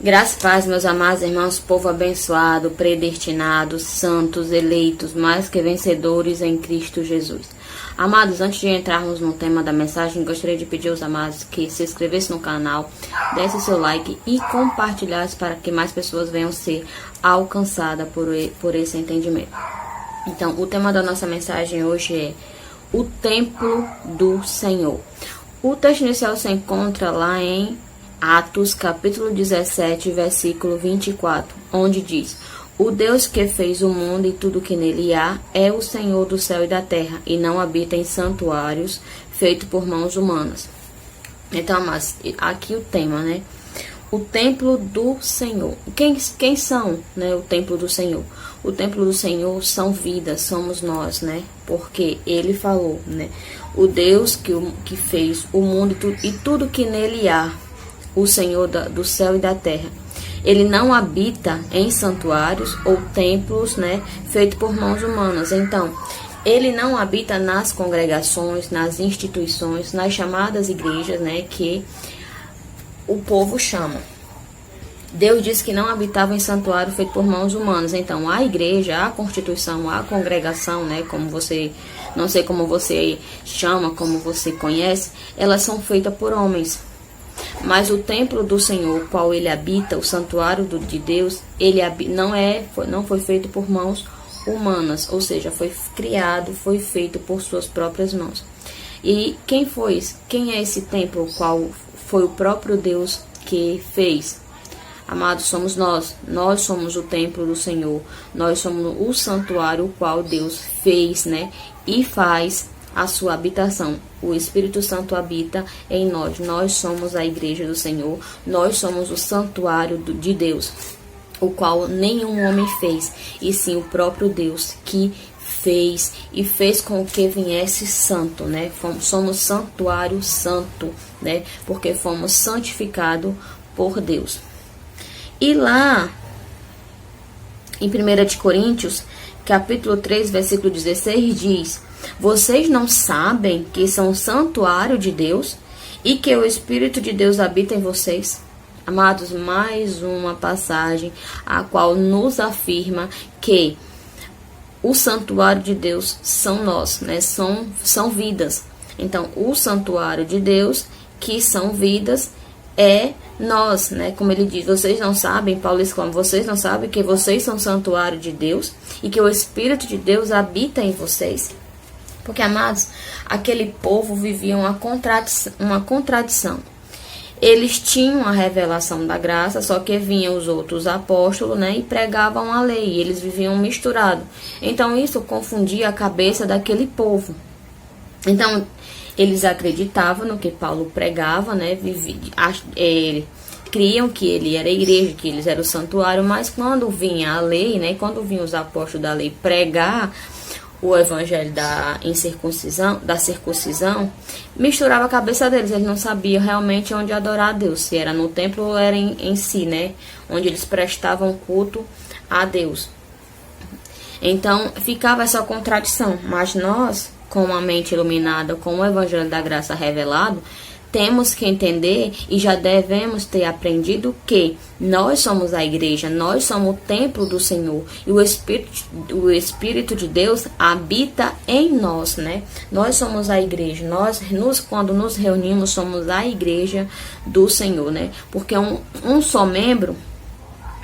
Graças e paz, meus amados irmãos, povo abençoado, predestinado, santos, eleitos, mais que vencedores em Cristo Jesus. Amados, antes de entrarmos no tema da mensagem, gostaria de pedir aos amados que se inscrevessem no canal, desse seu like e compartilhassem para que mais pessoas venham ser alcançadas por esse entendimento. Então, o tema da nossa mensagem hoje é o templo do Senhor. O texto inicial se encontra lá em Atos, capítulo 17, versículo 24, onde diz: O Deus que fez o mundo e tudo que nele há é o Senhor do céu e da terra, e não habita em santuários feitos por mãos humanas. Então, mas aqui o tema, né? O templo do Senhor. Quem são, né, o templo do Senhor? O templo do Senhor são vidas, somos nós, né? Porque ele falou, né? O Deus que fez o mundo e tudo que nele há, o Senhor do céu e da terra. Ele não habita em santuários ou templos, né, feitos por mãos humanas. Então, ele não habita nas congregações, nas instituições, nas chamadas igrejas, né, que o povo chama. Deus disse que não habitava em santuário feito por mãos humanas. Então, a igreja, a constituição, a congregação, né, como você, não sei como você chama, como você conhece, elas são feitas por homens. Mas o templo do Senhor, qual ele habita, o santuário de Deus, ele não foi feito por mãos humanas, ou seja, foi criado, foi feito por suas próprias mãos. E quem é esse templo, qual foi o próprio Deus que fez? Amados, somos nós somos o templo do Senhor, nós somos o santuário o qual Deus fez, né, e faz a sua habitação. O Espírito Santo habita em nós. Nós somos a igreja do Senhor. Nós somos o santuário de Deus, o qual nenhum homem fez, e sim o próprio Deus que fez e fez com que viesse santo, né? Somos santuário santo, né? Porque fomos santificados por Deus. E lá em 1 Coríntios, capítulo 3, versículo 16 diz: Vocês não sabem que são santuário de Deus e que o Espírito de Deus habita em vocês? Amados, mais uma passagem a qual nos afirma que o santuário de Deus são nós, né? São vidas. Então, o santuário de Deus, que são vidas, é nós, né? Como ele diz, vocês não sabem, Paulo exclama, vocês não sabem que vocês são santuário de Deus e que o Espírito de Deus habita em vocês? Porque, amados, aquele povo vivia uma contradição. Eles tinham a revelação da graça, só que vinham os outros apóstolos, né, e pregavam a lei. Eles viviam misturado. Então, isso confundia a cabeça daquele povo. Então, eles acreditavam no que Paulo pregava, né, criam que ele era a igreja, que eles eram o santuário, mas quando vinha a lei, né, quando vinham os apóstolos da lei pregar o evangelho da circuncisão, misturava a cabeça deles. Eles não sabiam realmente onde adorar a Deus, se era no templo ou era em si, né, onde eles prestavam culto a Deus. Então, ficava essa contradição. Mas nós, com a mente iluminada, com o evangelho da graça revelado, temos que entender e já devemos ter aprendido que nós somos a igreja, nós somos o templo do Senhor e o Espírito de Deus habita em nós, né? Nós somos a igreja, quando nos reunimos, somos a igreja do Senhor, né? Porque um só membro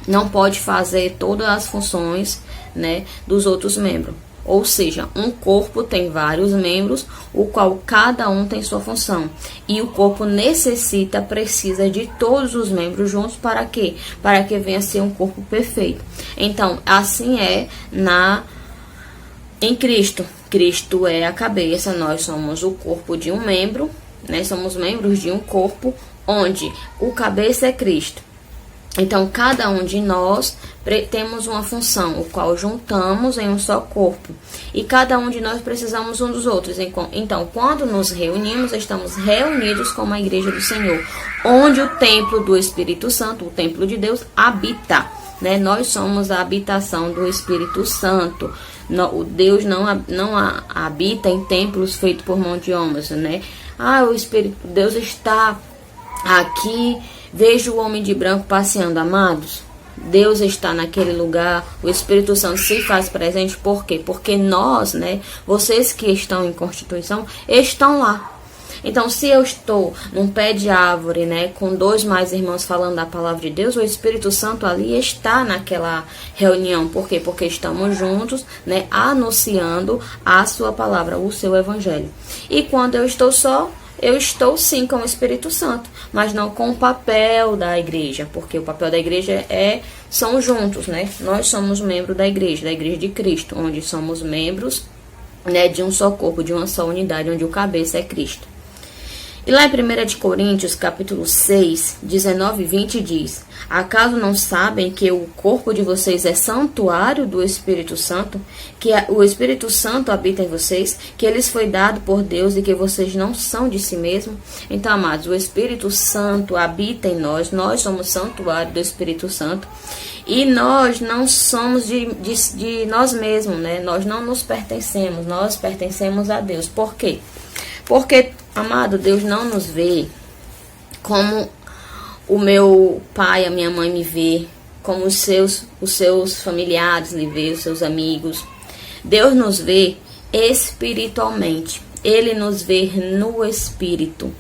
não pode fazer todas as funções, né, dos outros membros. Ou seja, um corpo tem vários membros, o qual cada um tem sua função. E o corpo precisa de todos os membros juntos para quê? Para que venha a ser um corpo perfeito. Então, assim é em Cristo. Cristo é a cabeça, nós somos o corpo de um membro, né? Somos membros de um corpo onde o cabeça é Cristo. Então, cada um de nós temos uma função, o qual juntamos em um só corpo. E cada um de nós precisamos um dos outros. Então, quando nos reunimos, estamos reunidos como a igreja do Senhor, onde o templo do Espírito Santo, o templo de Deus, habita, né? Nós somos a habitação do Espírito Santo. O Deus não habita em templos feitos por mão de homens, né? O Espírito Deus está aqui Vejo o homem de branco passeando, amados. Deus está naquele lugar, o Espírito Santo se faz presente, por quê? Porque nós, né, vocês que estão em constituição, estão lá. Então, se eu estou num pé de árvore, né, com 2 mais irmãos falando da palavra de Deus, o Espírito Santo ali está naquela reunião. Por quê? Porque estamos juntos, né, anunciando a sua palavra, o seu evangelho. E quando eu estou só, eu estou sim com o Espírito Santo, mas não com o papel da igreja, porque o papel da igreja são juntos, né? Nós somos membros da igreja de Cristo, onde somos membros, né, de um só corpo, de uma só unidade, onde o cabeça é Cristo. E lá em 1 Coríntios, capítulo 6, 19 e 20 diz: acaso não sabem que o corpo de vocês é santuário do Espírito Santo, que o Espírito Santo habita em vocês, que eles foi dado por Deus e que vocês não são de si mesmos? Então, amados, o Espírito Santo habita em nós, nós somos santuário do Espírito Santo. E nós não somos de nós mesmos, né? Nós não nos pertencemos, nós pertencemos a Deus. Por quê? Porque, amado, Deus não nos vê como o meu pai, a minha mãe me vê, como os seus familiares lhe vê, os seus amigos. Deus nos vê espiritualmente. Ele nos vê no Espírito.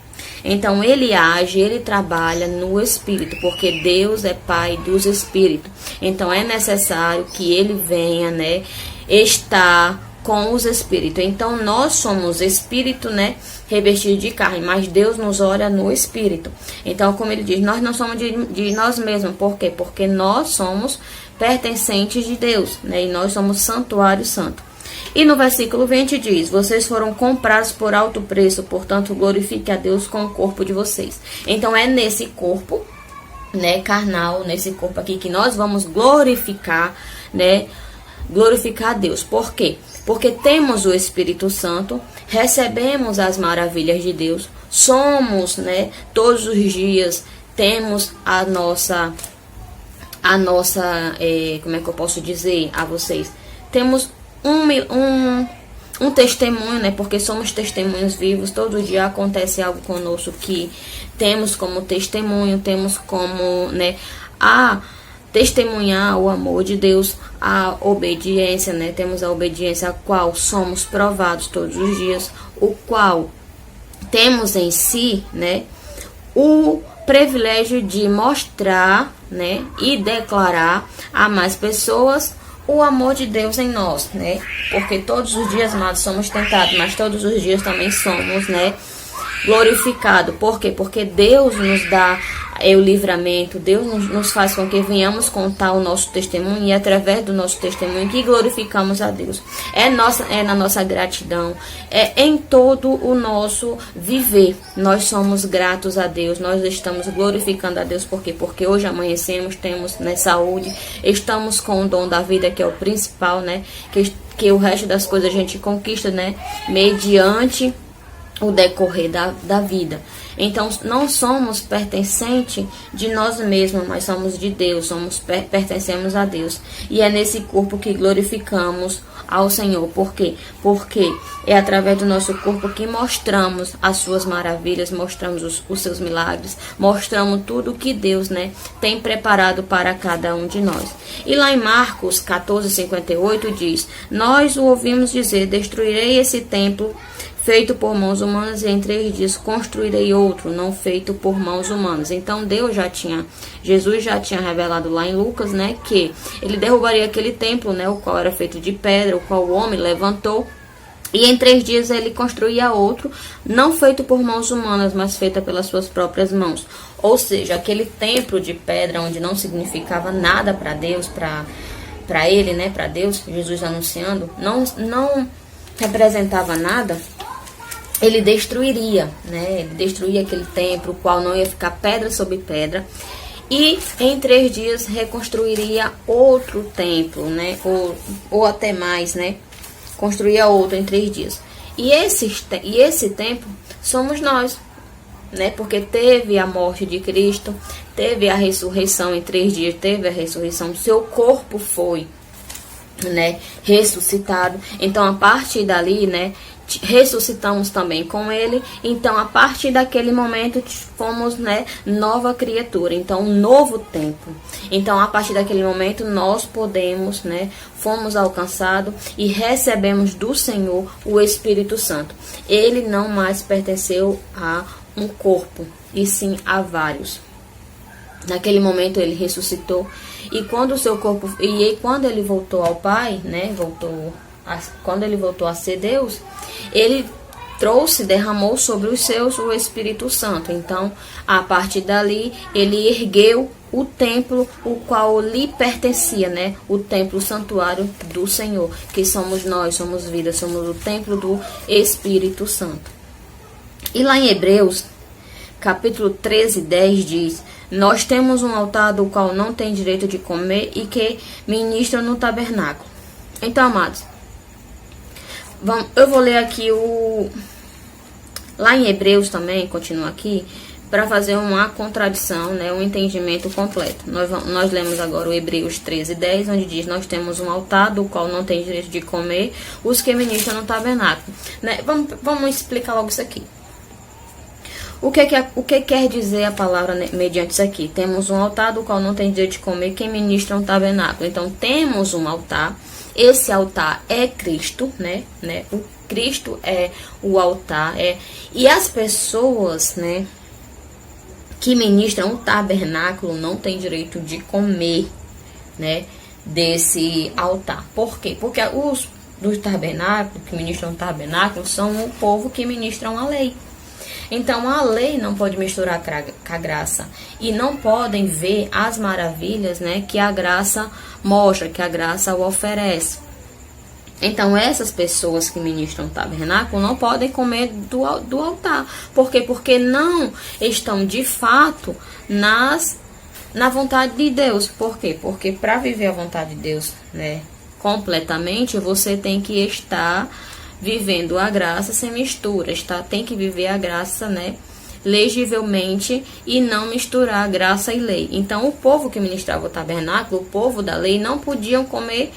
Então, ele age, ele trabalha no Espírito, porque Deus é Pai dos Espíritos. Então, é necessário que ele venha, né, estar com os Espíritos. Então, nós somos Espírito, né, revestido de carne, mas Deus nos olha no Espírito. Então, como ele diz, nós não somos de nós mesmos. Por quê? Porque nós somos pertencentes de Deus, né, e nós somos santuário santo. E no versículo 20 diz: vocês foram comprados por alto preço, portanto glorifique a Deus com o corpo de vocês. Então é nesse corpo, né, carnal, nesse corpo aqui que nós vamos glorificar, né, glorificar a Deus. Por quê? Porque temos o Espírito Santo, recebemos as maravilhas de Deus, somos, né, todos os dias temos a nossa, como é que eu posso dizer a vocês? Temos um testemunho, né? Porque somos testemunhos vivos. Todo dia acontece algo conosco que temos como testemunho, temos como, né, a testemunhar o amor de Deus, a obediência, né? Temos a obediência a qual somos provados todos os dias, o qual temos em si, né, o privilégio de mostrar, né, e declarar a mais pessoas o amor de Deus em nós, né? Porque todos os dias, amados, somos tentados, mas todos os dias também somos, né, glorificados. Por quê? Porque Deus nos dá o livramento, Deus nos faz com que venhamos contar o nosso testemunho, e através do nosso testemunho que glorificamos a Deus. É na nossa gratidão, é em todo o nosso viver. Nós somos gratos a Deus, nós estamos glorificando a Deus. Por quê? Porque hoje amanhecemos, temos, né, saúde, estamos com o dom da vida, que é o principal, né? Que o resto das coisas a gente conquista, né, mediante o decorrer da vida. Então, não somos pertencentes de nós mesmos, mas somos de Deus, pertencemos a Deus. E é nesse corpo que glorificamos ao Senhor. Por quê? Porque é através do nosso corpo que mostramos as suas maravilhas, mostramos os seus milagres, mostramos tudo que Deus, né, tem preparado para cada um de nós. E lá em Marcos 14:58 diz: nós o ouvimos dizer: destruirei esse templo feito por mãos humanas, e em 3 dias construirei outro, não feito por mãos humanas. Então Jesus já tinha revelado lá em Lucas, né, que ele derrubaria aquele templo, né, o qual era feito de pedra, o qual o homem levantou, e em 3 dias ele construía outro, não feito por mãos humanas, mas feito pelas suas próprias mãos. Ou seja, aquele templo de pedra, onde não significava nada para Deus, para ele, né, para Deus, Jesus anunciando, não representava nada. Ele destruiria, né? Ele destruía aquele templo, o qual não ia ficar pedra sobre pedra. E em 3 dias reconstruiria outro templo, né? Ou até mais, né? Construía outro em 3 dias. E esse templo somos nós, né? Porque teve a morte de Cristo, teve a ressurreição em 3 dias, teve a ressurreição. Seu corpo foi, né, ressuscitado. Então, a partir dali, né, ressuscitamos também com ele. Então, a partir daquele momento, fomos, né, nova criatura. Então, um novo tempo. Então, a partir daquele momento, nós podemos, né, fomos alcançados e recebemos do Senhor o Espírito Santo. Ele não mais pertenceu a um corpo, e sim a vários. Naquele momento ele ressuscitou, e quando o seu corpo, e quando ele voltou ao Pai, né, quando ele voltou a ser Deus, ele derramou sobre os seus o Espírito Santo. Então, a partir dali, ele ergueu o templo, o qual lhe pertencia, né, o templo, o santuário do Senhor, que somos nós, somos vida, somos o templo do Espírito Santo. E lá em Hebreus, capítulo 13, 10 diz: nós temos um altar do qual não tem direito de comer e que ministra no tabernáculo. Então, amados, eu vou ler aqui lá em Hebreus também, continua aqui, para fazer uma contradição, né, um entendimento completo. Nós lemos agora o Hebreus 13, 10, onde diz: nós temos um altar do qual não tem direito de comer os que ministram no tabernáculo. Né? Vamos explicar logo isso aqui. O que quer dizer a palavra, né, mediante isso aqui? Temos um altar do qual não tem direito de comer quem ministra um tabernáculo. Então, temos um altar. Esse altar é Cristo, né? O Cristo é o altar. E as pessoas, né, que ministram um tabernáculo não têm direito de comer, né, desse altar. Por quê? Porque os dos tabernáculos, que ministram o tabernáculo, são o povo que ministram a lei. Então, a lei não pode misturar com a graça. E não podem ver as maravilhas, né, que a graça mostra, que a graça o oferece. Então, essas pessoas que ministram o tabernáculo não podem comer do altar. Por quê? Porque não estão, de fato, na vontade de Deus. Por quê? Porque para viver a vontade de Deus, né, completamente, você tem que estar vivendo a graça sem misturas, tá? Tem que viver a graça, né, legivelmente, e não misturar graça e lei. Então, o povo que ministrava o tabernáculo, o povo da lei, não podiam comer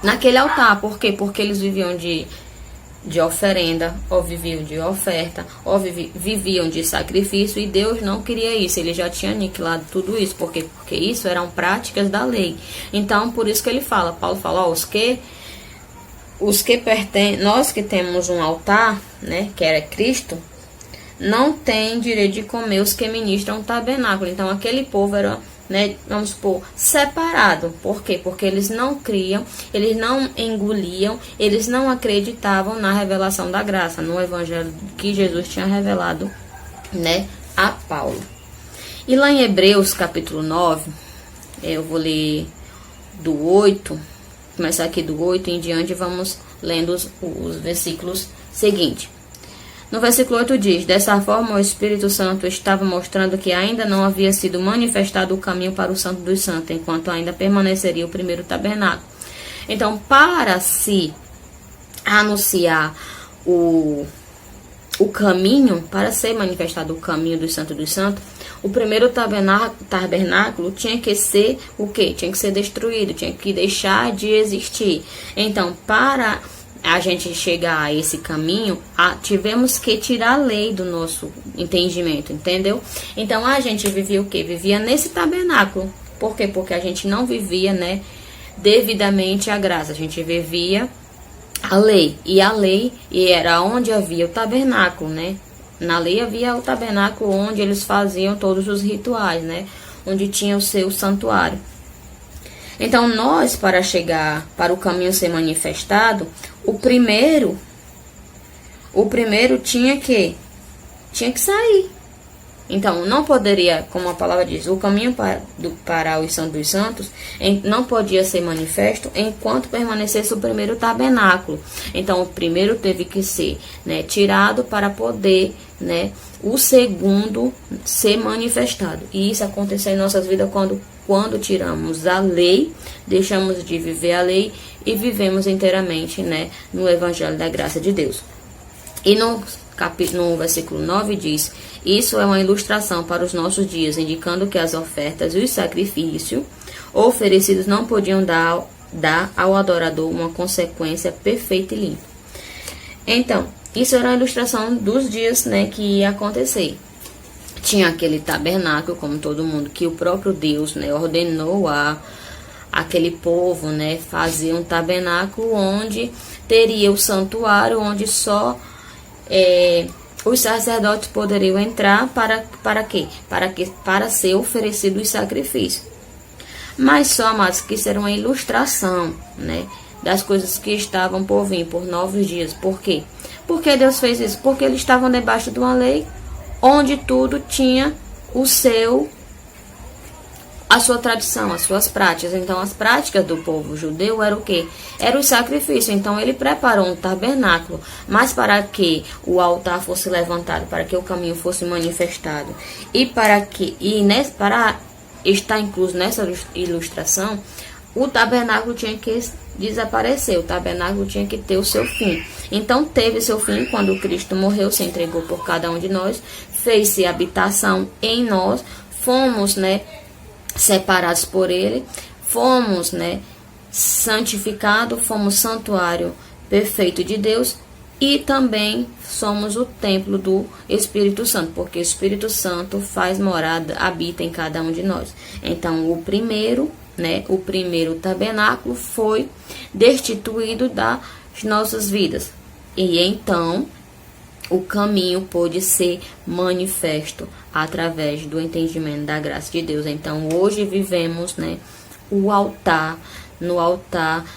naquele altar. Por quê? Porque eles viviam de oferenda, ou viviam de oferta, ou viviam de sacrifício, e Deus não queria isso. Ele já tinha aniquilado tudo isso. Por quê? Porque isso eram práticas da lei. Então, por isso que ele fala, Paulo fala, os que pertencem, nós que temos um altar, né, que era Cristo, não tem direito de comer os que ministram o tabernáculo. Então, aquele povo era, né, vamos supor, separado. Por quê? Porque eles não criam, eles não engoliam, eles não acreditavam na revelação da graça, no evangelho que Jesus tinha revelado, né, a Paulo. E lá em Hebreus, capítulo 9, eu vou ler do 8, começar aqui do 8 em diante, vamos lendo os versículos seguintes. No versículo 8 diz: dessa forma o Espírito Santo estava mostrando que ainda não havia sido manifestado o caminho para o Santo dos Santos, enquanto ainda permaneceria o primeiro tabernáculo. Então, para se anunciar o caminho, para ser manifestado o caminho do Santo dos Santos, o primeiro tabernáculo tinha que ser o quê? Tinha que ser destruído, tinha que deixar de existir. Então, para a gente chegar a esse caminho, tivemos que tirar a lei do nosso entendimento, entendeu? Então, a gente vivia o quê? Vivia nesse tabernáculo. Por quê? Porque a gente não vivia, né, devidamente a graça. A gente vivia a lei. E a lei era onde havia o tabernáculo, né? Na lei havia o tabernáculo onde eles faziam todos os rituais, né? Onde tinha o seu santuário. Então, nós, para chegar, para o caminho ser manifestado, o primeiro tinha que sair. Então, não poderia, como a palavra diz, o caminho para os Santos dos Santos não podia ser manifesto enquanto permanecesse o primeiro tabernáculo. Então, o primeiro teve que ser, né, tirado para poder, né, o segundo ser manifestado. E isso aconteceu em nossas vidas quando tiramos a lei, deixamos de viver a lei e vivemos inteiramente, né, no Evangelho da Graça de Deus. E no versículo 9 diz: isso é uma ilustração para os nossos dias, indicando que as ofertas e os sacrifícios oferecidos não podiam dar dá ao adorador uma consequência perfeita e limpa. Então, isso era uma ilustração dos dias, né, que ia acontecer. Tinha aquele tabernáculo, como todo mundo, que o próprio Deus, né, ordenou aquele povo, né, fazer um tabernáculo onde teria o santuário, onde só os sacerdotes poderiam entrar para quê? Para ser oferecido os sacrifícios. Mas só, amados, que isso era uma ilustração, né, das coisas que estavam por vir por 9 dias. Por quê? Porque Deus fez isso? Porque eles estavam debaixo de uma lei onde tudo tinha a sua tradição, as suas práticas. Então, as práticas do povo judeu eram o quê? Era o sacrifício. Então, ele preparou um tabernáculo, mas para que o altar fosse levantado, para que o caminho fosse manifestado, e para estar incluso nessa ilustração, o tabernáculo tinha que desaparecer, o tabernáculo tinha que ter o seu fim. Então, teve seu fim quando Cristo morreu, se entregou por cada um de nós, fez-se habitação em nós, fomos, né, separados por ele, fomos, né, santificados, fomos santuário perfeito de Deus, e também somos o templo do Espírito Santo, porque o Espírito Santo faz morada, habita em cada um de nós. Então, o primeiro tabernáculo foi destituído das nossas vidas, e então o caminho pôde ser manifesto através do entendimento da graça de Deus. Então, hoje vivemos, né, no altar,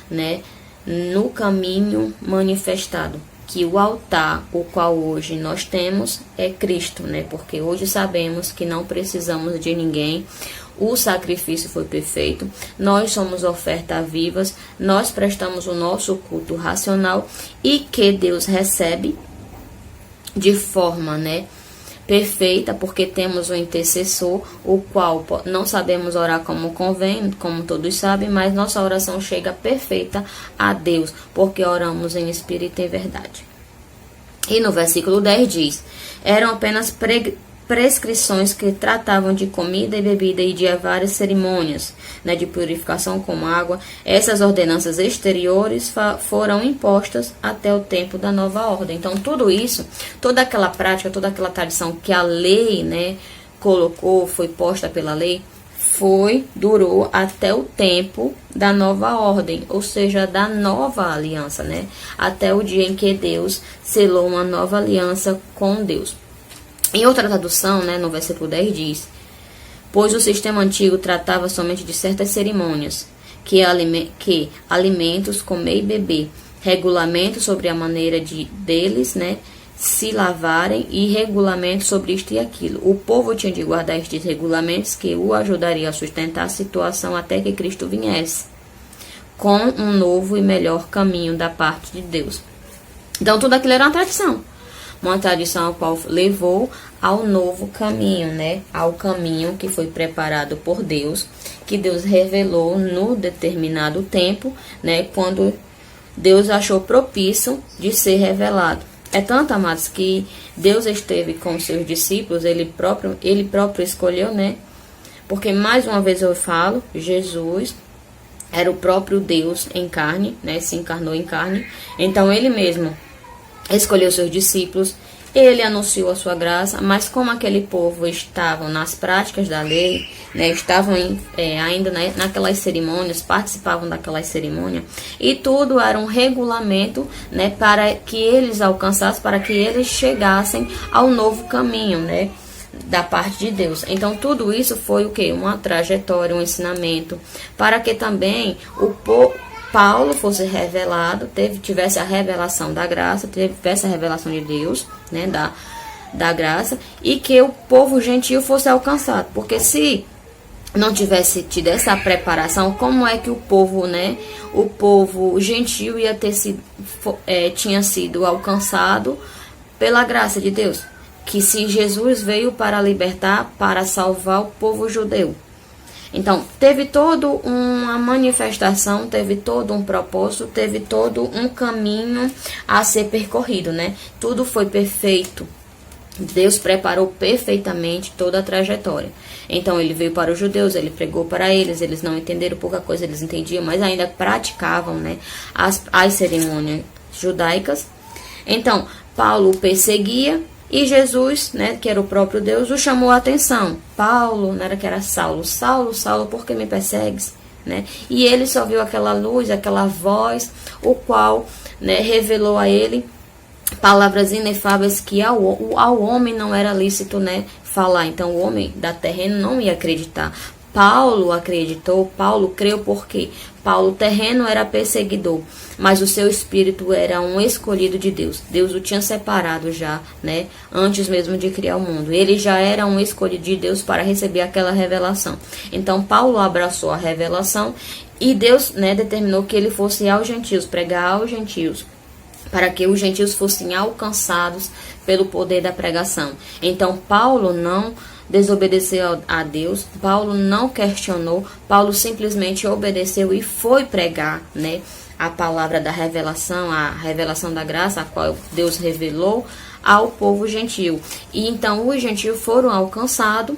né, no caminho manifestado, que o altar, o qual hoje nós temos, é Cristo, né, porque hoje sabemos que não precisamos de ninguém, o sacrifício foi perfeito, nós somos ofertas vivas, nós prestamos o nosso culto racional, e que Deus recebe de forma, né, perfeita, porque temos o intercessor, o qual não sabemos orar como convém, como todos sabem, mas nossa oração chega perfeita a Deus, porque oramos em espírito e em verdade. E no versículo 10 diz: eram apenas prescrições que tratavam de comida e bebida e de várias cerimônias, né, de purificação com água. Essas ordenanças exteriores foram impostas até o tempo da nova ordem. Então, tudo isso, toda aquela prática, toda aquela tradição que a lei, né, colocou, foi posta pela lei, durou até o tempo da nova ordem, ou seja, da nova aliança, né, até o dia em que Deus selou uma nova aliança com Deus. Em outra tradução, né, no versículo 10 diz: pois o sistema antigo tratava somente de certas cerimônias, que alimentos, comer e beber, regulamentos sobre a maneira deles, né, se lavarem, e regulamentos sobre isto e aquilo. O povo tinha de guardar estes regulamentos, que o ajudariam a sustentar a situação até que Cristo viesse, com um novo e melhor caminho da parte de Deus. Então, tudo aquilo era uma tradição a qual levou ao novo caminho, né? Ao caminho que foi preparado por Deus, que Deus revelou no determinado tempo, né? Quando Deus achou propício de ser revelado. É tanto, amados, que Deus esteve com seus discípulos, ele próprio escolheu, né? Porque, mais uma vez eu falo, Jesus era o próprio Deus em carne, né? Se encarnou em carne. Então, ele mesmo escolheu seus discípulos, ele anunciou a sua graça, mas como aquele povo estavam nas práticas da lei, né, estavam ainda, né, naquelas cerimônias, participavam daquelas cerimônias, e tudo era um regulamento, né, para que eles alcançassem, para que eles chegassem ao novo caminho, né, da parte de Deus. Então, tudo isso foi o quê? Uma trajetória, um ensinamento, para que também Paulo fosse revelado, tivesse a revelação da graça, tivesse a revelação de Deus, né, da graça, e que o povo gentil fosse alcançado. Porque se não tivesse tido essa preparação, como é que o povo gentil tinha sido alcançado pela graça de Deus? Que se Jesus veio para libertar, para salvar o povo judeu. Então, teve toda uma manifestação, teve todo um propósito, teve todo um caminho a ser percorrido, né? Tudo foi perfeito Deus preparou perfeitamente toda a trajetória. Então ele veio para os judeus, ele pregou para eles não entenderam pouca coisa, eles entendiam, mas ainda praticavam, né, as cerimônias judaicas. Então Paulo o perseguia e Jesus, né, que era o próprio Deus, o chamou a atenção. Paulo, não era que era Saulo, Saulo, Saulo, por que me persegues? Né? E ele só viu aquela luz, aquela voz, o qual, né, revelou a ele palavras inefáveis que ao homem não era lícito, né, falar. Então o homem da terreno não ia acreditar. Paulo acreditou, Paulo creu, porque Paulo terreno era perseguidor, mas o seu espírito era um escolhido de Deus. Deus o tinha separado já, né, antes mesmo de criar o mundo. Ele já era um escolhido de Deus para receber aquela revelação. Então Paulo abraçou a revelação e Deus, né, determinou que ele fosse aos gentios, pregar aos gentios, para que os gentios fossem alcançados pelo poder da pregação. Então Paulo não desobedeceu a Deus, Paulo não questionou, Paulo simplesmente obedeceu e foi pregar, né, a palavra da revelação, a revelação da graça, a qual Deus revelou ao povo gentil. E então os gentios foram alcançados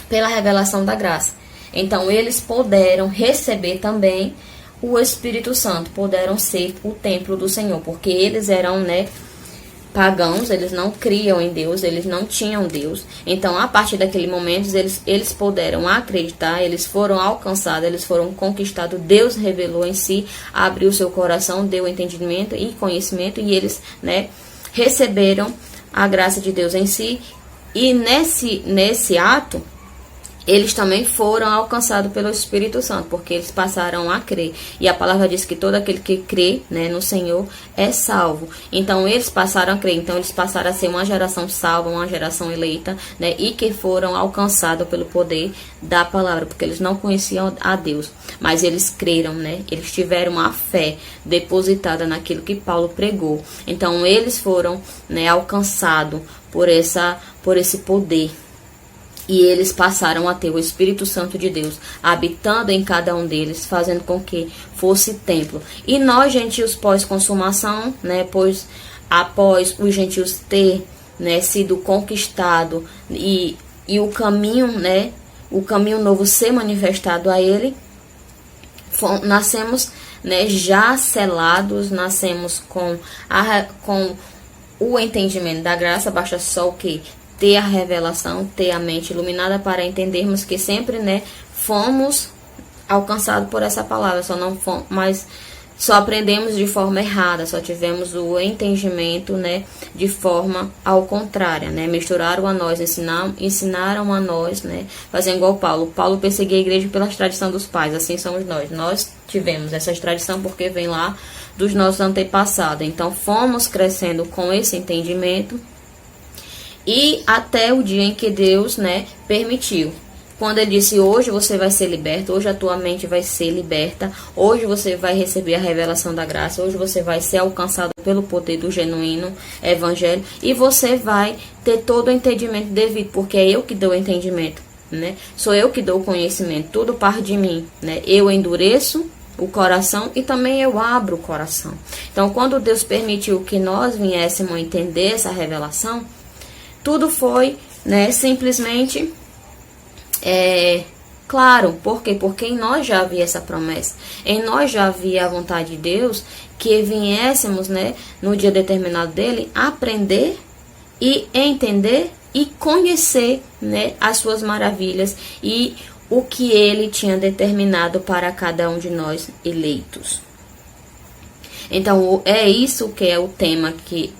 pela revelação da graça. Então eles puderam receber também o Espírito Santo, puderam ser o templo do Senhor, porque eles eram, né, pagãos, eles não criam em Deus, eles não tinham Deus. Então, a partir daquele momento, eles puderam acreditar, eles foram alcançados, eles foram conquistados. Deus revelou em si, abriu seu coração, deu entendimento e conhecimento, e eles, né, receberam a graça de Deus em si. E nesse ato, eles também foram alcançados pelo Espírito Santo, porque eles passaram a crer. E a palavra diz que todo aquele que crê, né, no Senhor é salvo. Então eles passaram a crer, então eles passaram a ser uma geração salva, uma geração eleita, né, e que foram alcançados pelo poder da palavra, porque eles não conheciam a Deus, mas eles creram, né, eles tiveram a fé depositada naquilo que Paulo pregou. Então eles foram, né, alcançados por esse poder. E eles passaram a ter o Espírito Santo de Deus habitando em cada um deles, fazendo com que fosse templo. E nós, gentios, pós-consumação, né, pois após os gentios ter, né, sido conquistado e o caminho, né, o caminho novo ser manifestado a ele, nascemos, né, já selados, nascemos com o entendimento da graça. Basta só o que? Ter a revelação, ter a mente iluminada para entendermos que sempre, né, fomos alcançados por essa palavra, mas só aprendemos de forma errada, só tivemos o entendimento, né, de forma ao contrária, né, misturaram a nós, ensinaram a nós, né, fazendo igual Paulo perseguia a igreja pela tradição dos pais. Assim somos nós tivemos essa tradição porque vem lá dos nossos antepassados. Então fomos crescendo com esse entendimento, e até o dia em que Deus, né, permitiu. Quando ele disse, hoje você vai ser liberto, hoje a tua mente vai ser liberta, hoje você vai receber a revelação da graça, hoje você vai ser alcançado pelo poder do genuíno evangelho, e você vai ter todo o entendimento devido, porque é eu que dou o entendimento, né? Sou eu que dou o conhecimento, tudo parte de mim, né? Eu endureço o coração e também eu abro o coração. Então, quando Deus permitiu que nós viéssemos a entender essa revelação, tudo foi, né, simplesmente claro. Por quê? Porque em nós já havia essa promessa. Em nós já havia a vontade de Deus que viéssemos, né, no dia determinado dele, aprender e entender e conhecer, né, as suas maravilhas e o que ele tinha determinado para cada um de nós eleitos. Então, é isso que é o tema que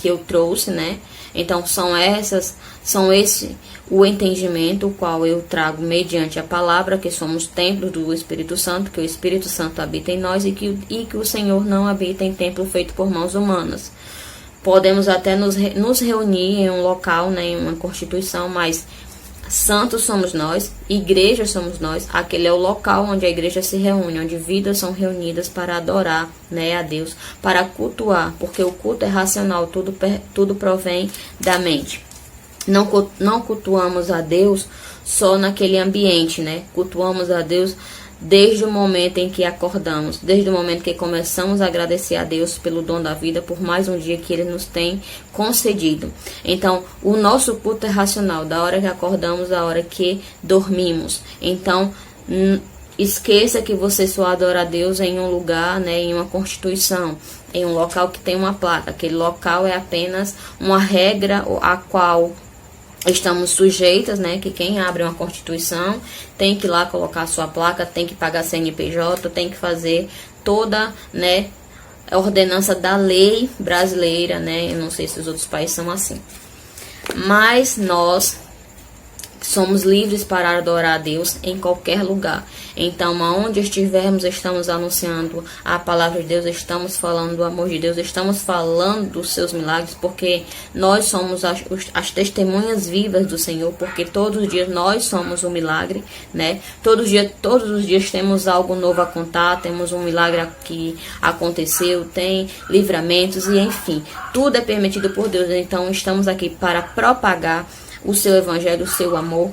eu trouxe, né? Então, são esse o entendimento, o qual eu trago mediante a palavra, que somos templos do Espírito Santo, que o Espírito Santo habita em nós e que o Senhor não habita em templo feito por mãos humanas. Podemos até nos reunir em um local, né, em uma constituição, mas santos somos nós, igreja somos nós. Aquele é o local onde a igreja se reúne, onde vidas são reunidas para adorar, né, a Deus, para cultuar, porque o culto é racional, tudo provém da mente. Não cultuamos a Deus só naquele ambiente, né? Cultuamos a Deus desde o momento em que acordamos, desde o momento que começamos a agradecer a Deus pelo dom da vida, por mais um dia que Ele nos tem concedido. Então, o nosso culto é racional, da hora que acordamos à hora que dormimos. Então, esqueça que você só adora a Deus em um lugar, né, em uma constituição, em um local que tem uma placa. Aquele local é apenas uma regra a qual estamos sujeitas, né, que quem abre uma constituição tem que ir lá colocar a sua placa, tem que pagar CNPJ, tem que fazer toda, né, a ordenança da lei brasileira, né, eu não sei se os outros países são assim. Mas nós somos livres para adorar a Deus em qualquer lugar. Então, aonde estivermos, estamos anunciando a palavra de Deus, estamos falando do amor de Deus, estamos falando dos seus milagres, porque nós somos as testemunhas vivas do Senhor, porque todos os dias nós somos um milagre, né? Todos os dias temos algo novo a contar, temos um milagre que aconteceu, tem livramentos e enfim, tudo é permitido por Deus. Então, estamos aqui para propagar o seu evangelho, o seu amor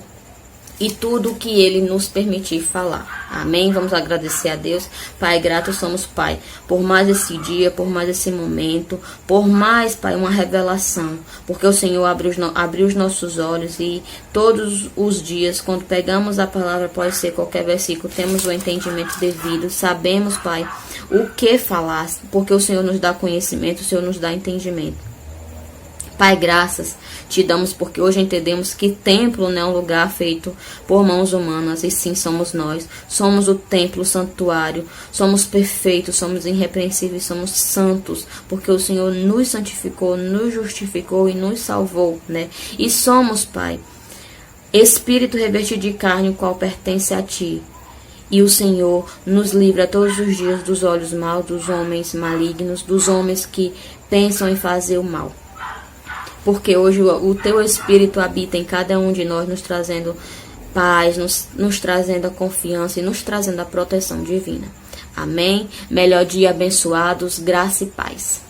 e tudo o que Ele nos permitir falar. Amém? Vamos agradecer a Deus. Pai, grato somos, Pai, por mais esse dia, por mais esse momento, por mais, Pai, uma revelação, porque o Senhor abriu os nossos olhos e todos os dias, quando pegamos a palavra, pode ser qualquer versículo, temos o entendimento devido, sabemos, Pai, o que falar, porque o Senhor nos dá conhecimento, o Senhor nos dá entendimento. Pai, graças te damos porque hoje entendemos que templo não é um lugar feito por mãos humanas, e sim somos nós. Somos o templo, o santuário, somos perfeitos, somos irrepreensíveis, somos santos, porque o Senhor nos santificou, nos justificou e nos salvou, né? E somos, Pai, espírito revestido de carne, o qual pertence a Ti. E o Senhor nos livra todos os dias dos olhos maus, dos homens malignos, dos homens que pensam em fazer o mal. Porque hoje o Teu Espírito habita em cada um de nós, nos trazendo paz, nos trazendo a confiança e nos trazendo a proteção divina. Amém? Melhor dia, abençoados, graça e paz.